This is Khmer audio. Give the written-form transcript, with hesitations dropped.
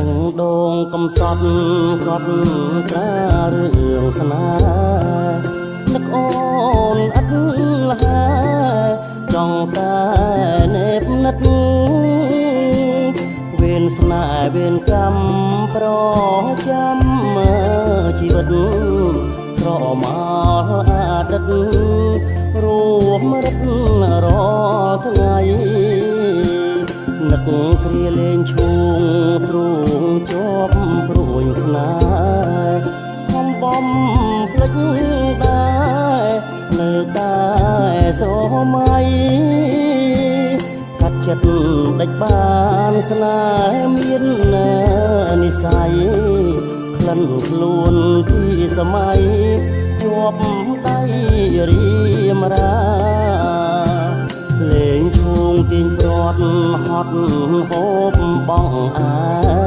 ងដូងកំសត់កត់ត្រារឿងស្នេហ៍នឹកអូនអត់លហាចង់តែនេបនិតវេនស្នេហ៍វេនកម្មប្រចាំជីវិតស្រមោលអតីតរួមរត់រាល់ថ្ងៃនឹកគ្រាលេងឈូងទ្រូងជាប់ព្រួយស្នេហ៍ខំបំភ្លេចដែរនៅតែស្រមៃកាត់ចិត្តដាច់បានស្នេហ៍មាននិស័យក្លិនខ្លួនពីសម័យជាប់ដៃរៀមរាលេងឈូងទាញព្រាត់ហត់ហូបបងអា